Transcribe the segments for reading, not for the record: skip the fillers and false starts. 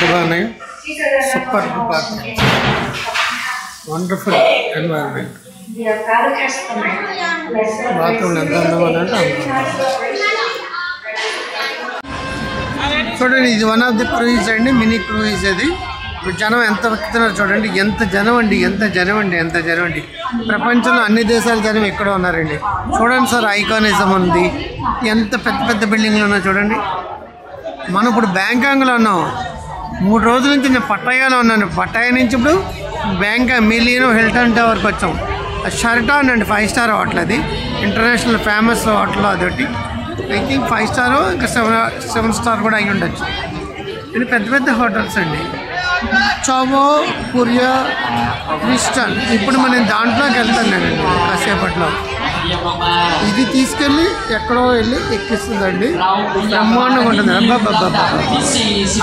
ఎంత బాగున్నాయి. Super wonderful environment. Bathroom ఎంత అందం అంటే చూడండి. ఇది వన్ ఆఫ్ ది క్రూయిజ్ అండి, మినీ క్రూయిజ్. అది ఇప్పుడు జనం ఎంత ఎక్కుతున్నారు చూడండి. ఎంత జనం అండి. ప్రపంచంలో అన్ని దేశాల జనం ఎక్కడ ఉన్నారండి. చూడండి సార్, ఐకానిజం ఉంది. ఎంత పెద్ద పెద్ద బిల్డింగ్లు ఉన్నాయి చూడండి. మనం ఇప్పుడు బ్యాంకాక్లో ఉన్నాం. 3 రోజుల నుంచి నేను పట్టాయాలో ఉన్నాను. పట్టాయా నుంచి ఇప్పుడు బ్యాంకాక్ మిలియన్ హిల్టన్ టవర్కి వచ్చాం. షెరటాన్ అండి, 5 స్టార్ హోటల్. అది ఇంటర్నేషనల్ ఫేమస్ హోటల్. అదొకటి ఐ థింక్ 5 స్టార్, ఇంకా 7 స్టార్ కూడా అయి ఉండొచ్చు. ఇది పెద్ద పెద్ద హోటల్స్ అండి. చావో కొరియా క్రిస్టన్. ఇప్పుడు మనం దాంట్లోకి వెళ్తానండి కాసేపట్లో. ఇది తీసుకెళ్ళి ఎక్కడో వెళ్ళి ఎక్కిస్తుందండి. బ్రహ్మాండంగా ఉంటుంది. అబ్బాబ్బాబ్బా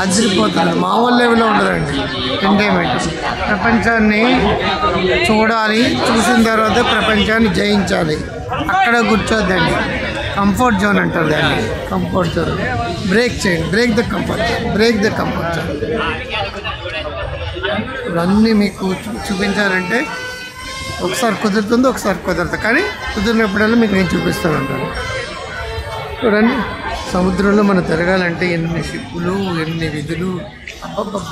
అదిరిపోతుంది. మామూలు లెవెల్లో ఉండదండి ఎంజాయ్మెంట్. ప్రపంచాన్ని చూడాలి, చూసిన తర్వాత ప్రపంచాన్ని జయించాలి. అక్కడ కూర్చోద్దండి. కంఫర్ట్ జోన్ అంటారు దాన్ని. కంఫర్ట్ జోన్ బ్రేక్ చేయండి. Break the comfort zone. ఇవన్నీ మీకు చూపించాలంటే ఒకసారి కుదురుతుంది, ఒకసారి కుదరదు. కానీ కుదిరినప్పుడల్లా మీకు నేను చూపిస్తాను అంటాను. చూడండి, సముద్రంలో మనం తిరగాలంటే ఎన్ని షిప్పులు, ఎన్ని విధులు. అబ్బబ్బబ్బ.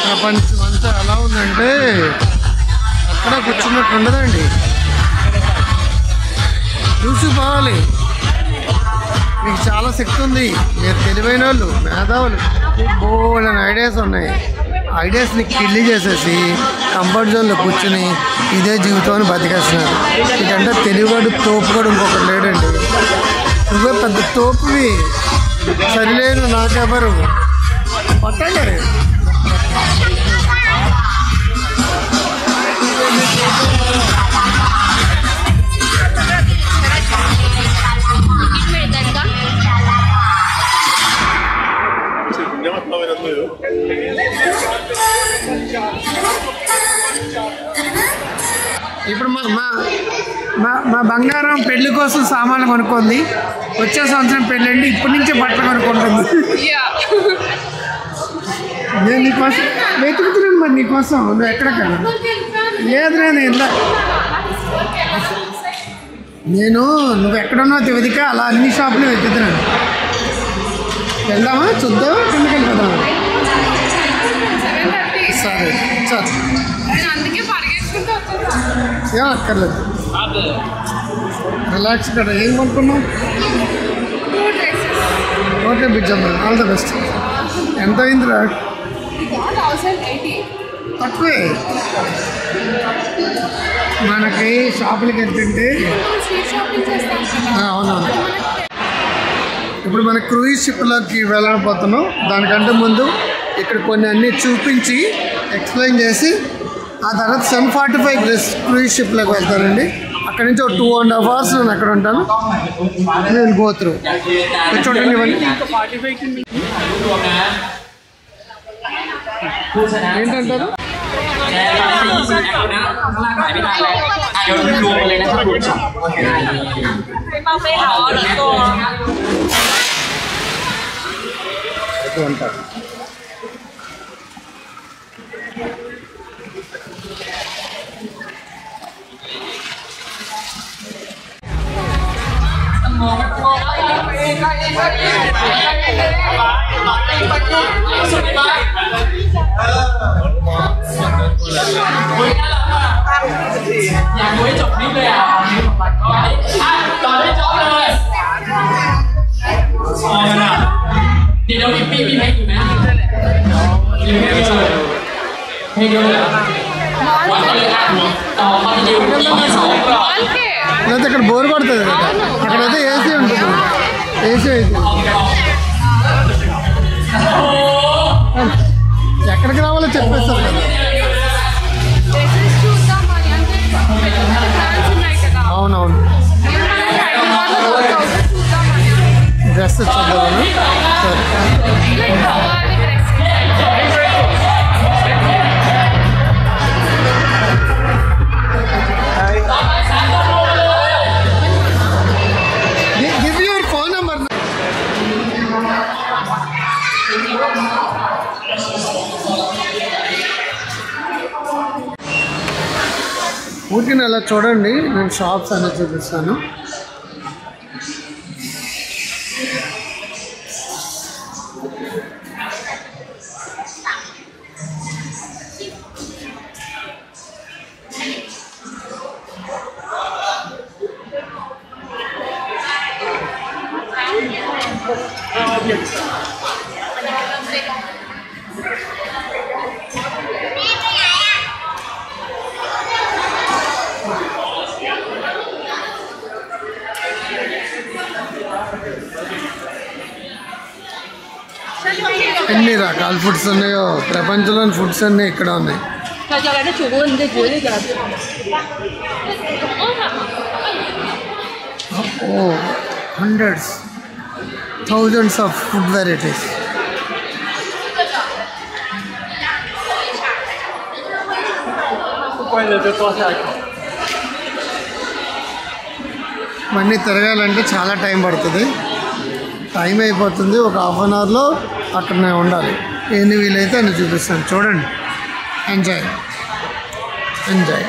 ప్రపంచం అంతా ఎలా ఉందంటే అక్కడ కూర్చున్నట్టు ఉండదండి. చూసిపోవాలి. మీకు చాలా శక్తి ఉంది. మీరు తెలివైన వాళ్ళు, మేధావులు, బోల్డెన్ ఐడియాస్ ఉన్నాయి. ఐడియాస్ని కిల్లి చేసేసి కంఫర్ట్ జోన్లో కూర్చుని ఇదే జీవితాన్ని బతికేస్తున్నారు. ఇదంటే తెలివిగాడు, తోపుగాడు ఇంకొకటి లేడండి. నువ్వే పెద్ద తోపువి, సరిలేను నాకెవరు పట్టండి. ఇప్పుడు మా బంగారం పెళ్లి కోసం సామాన్లు కొనుక్కుంది. వచ్చే సంవత్సరం పెళ్ళండి, ఇప్పటి నుంచే బట్టలు కొనుక్కుంటుంది. నేను నీకోసం వెతుకుతున్నాను. మరి నీకోసం నువ్వు ఎక్కడికన్నా లేదురా. నువ్వు ఎక్కడున్నా వెతిక అలా అన్ని షాపులు వెతుకుతున్నాను. వెళ్దామా, చూద్దాం, కిందకి వెళ్ళిపోదామా? సరే సార్, ఏం అక్కర్లేదు. రిలాక్స్ కదా. ఏం కొనుక్కున్నావు? Okay Bijjamma, all the best. ఎంత అయిందిరా? తక్కువే. మనకి షాపులకి వెళ్తుంటే అవునవును. ఇప్పుడు మన క్రూయిజ్ షిప్లోకి వెళ్ళకపోతున్నాం. దానికంటే ముందు ఇక్కడ కొన్ని అన్నీ చూపించి ఎక్స్ప్లెయిన్ చేసి ఆ తర్వాత 745 క్రూయిజ్ షిప్లోకి వెళ్తానండి. అక్కడి నుంచి ఒక 2.5 hours నేను అక్కడ ఉంటాను. నేను గోత్రు చూడండి. ఇవన్నీ ఏంటంటారు? Nhà mới chụp đi về à? Toàn đi chó rồi. Đi đâu đi hay gì mà? Đi hay rồi. Hay rồi. Quá có lên ăn rồi. Họ đi đi sổ rồi. లేకపోతే ఇక్కడ bore పడుతుంది కదా. అక్కడైతే AC ఉంటుంది. AC అయితే Give your phone number. ఊరికే అలా చూడండి, నేను షాప్స్ అన్నీ చూపిస్తాను. ఎన్ని రకాల ఫుడ్స్ ఉన్నాయో, ప్రపంచంలోని ఫుడ్స్ అన్నీ ఇక్కడ ఉన్నాయి. Oh hundreds thousands of food varieties. ఇవన్నీ తిరగాలంటే చాలా టైం పడుతుంది. టైం అయిపోతుంది, ఒక హాఫ్ అన్ అవర్లో అక్కడనే ఉండాలి. ఎన్ని వీలైతే అన్ని చూపిస్తాను, చూడండి. Enjoy enjoy.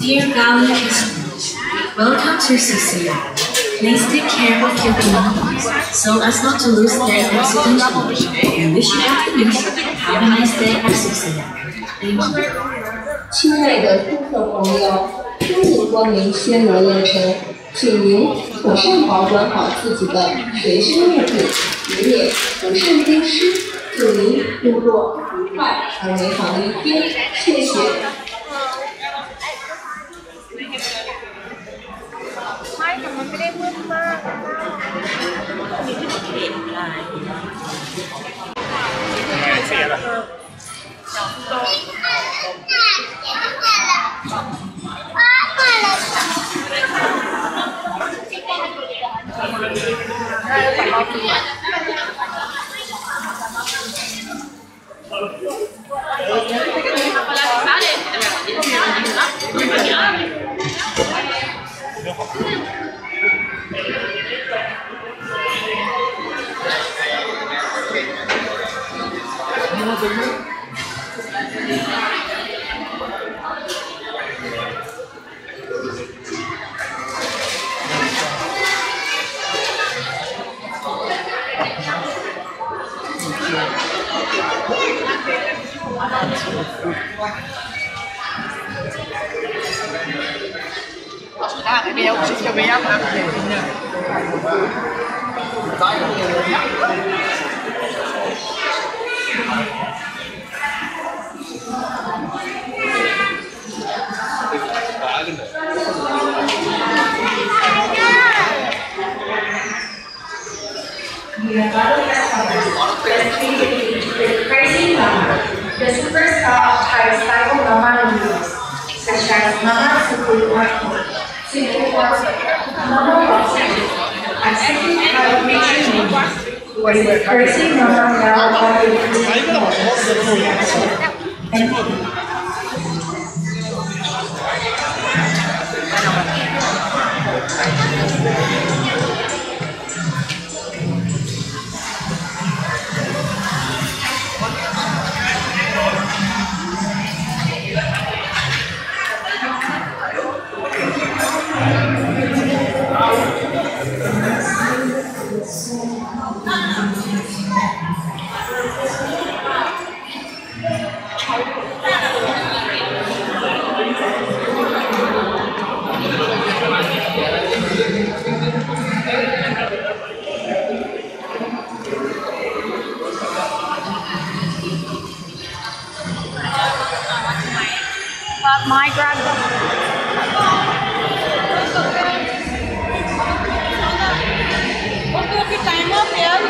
Dear Gala customers, welcome to Sicily. Please take care of your belongings so as not to lose them accidentally. We wish you happiness. Have a nice day at Sicily. Thank you. 亲爱的顾客朋友，欢迎光临暹罗夜城，请您妥善保管好自己的随身物品，以免不慎丢失。祝您度过愉快而美好的一天，谢谢。The superstar of Thai style mama noodles, such as mama suku wati, suku wati, mama wati, and suku calculation noodles, was the crazy mama now wati. Thank you. My grab. Okay, time up here.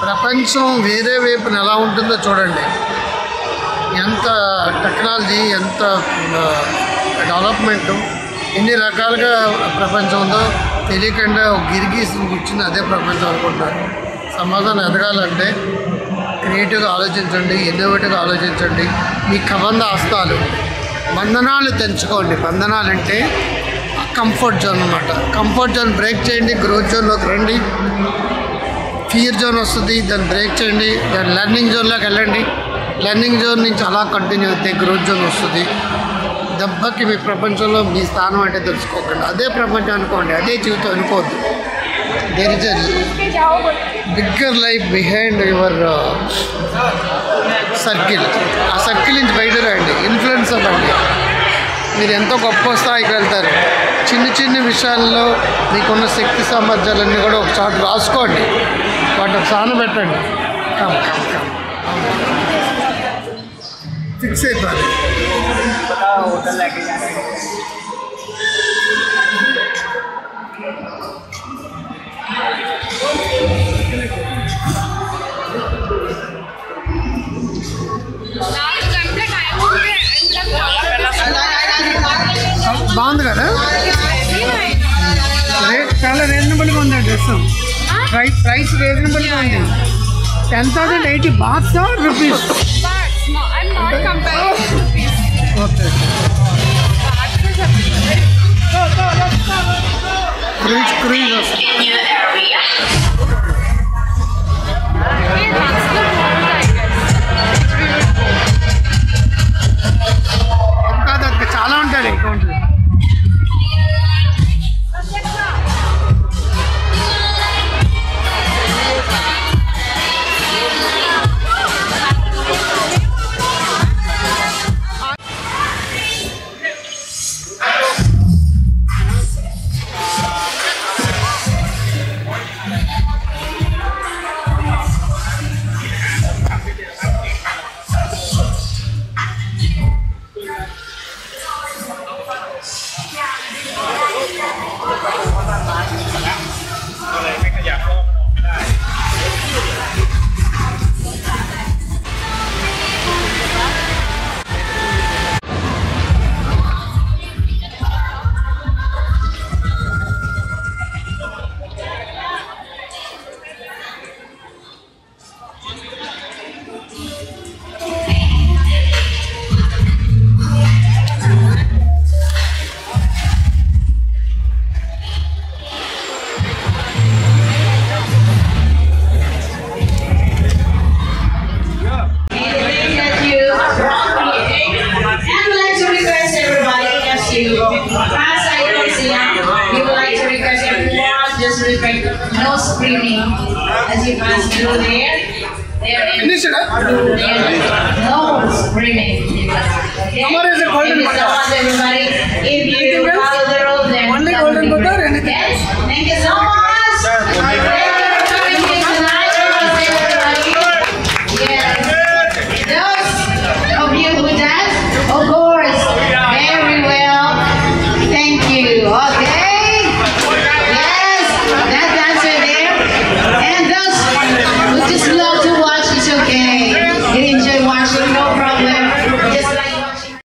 ప్రపంచం వేరే వైపున ఎలా ఉంటుందో చూడండి. ఎంత technology, ఎంత development, ఎన్ని రకాలుగా ప్రపంచం ఉందో తెలియకుండా గిరిగీసుని కూర్చుని అదే ప్రపంచం అనుకుంటారు. సమాజం ఎదగాలంటే క్రియేటివ్గా ఆలోచించండి, ఇన్నోవేటివ్గా ఆలోచించండి. మీ కబంధ హస్తాలు, బంధనాలు తెంచుకోండి. బంధనాలు అంటే కంఫర్ట్ జోన్ అన్నమాట. కంఫర్ట్ జోన్ బ్రేక్ చేయండి, గ్రోత్ జోన్లోకి రండి. ఫియర్ జోన్ వస్తుంది, దాన్ని బ్రేక్ చేయండి. దాని లెర్నింగ్ జోన్లోకి వెళ్ళండి. లెర్నింగ్ జోన్ నుంచి అలా కంటిన్యూ అయితే గ్రోత్ జోన్ వస్తుంది. దెబ్బకి మీ ప్రపంచంలో మీ స్థానం అంటే తెలుసుకోకండి. అదే ప్రపంచం అనుకోండి, అదే జీవితం అనుకోవద్దు. There is a bigger life behind your circle. ఆ సర్కిల్ నుంచి బయట రండి, ఇన్ఫ్లుయెన్స్ అవ్వండి. మీరు ఎంతో గొప్ప స్థాయికి వెళ్తారు. చిన్న చిన్న విషయాల్లో మీకున్న శక్తి సామర్థ్యాలన్నీ కూడా ఒక చోట రాసుకోండి, వాటికి స్థానం పెట్టండి. కమ్ కమ్ కమ్ ఫిక్స్ అయిపోయింది. బాగుంది కదా, రేట్ చాలా రీజనబుల్గా ఉంది. డ్రెస్ ప్రైస్ రీజనబుల్గా ఉంది. 10,080 bahts or rupees? I'm not comparing rupees. Okay. Cruise వస్తుంది. కాదు, చాలా ఉంటాయి account. No screaming as you pass through there. No screaming. Okay? Is it golden everybody, if you follow the rules, then only golden butter or anything? Yes.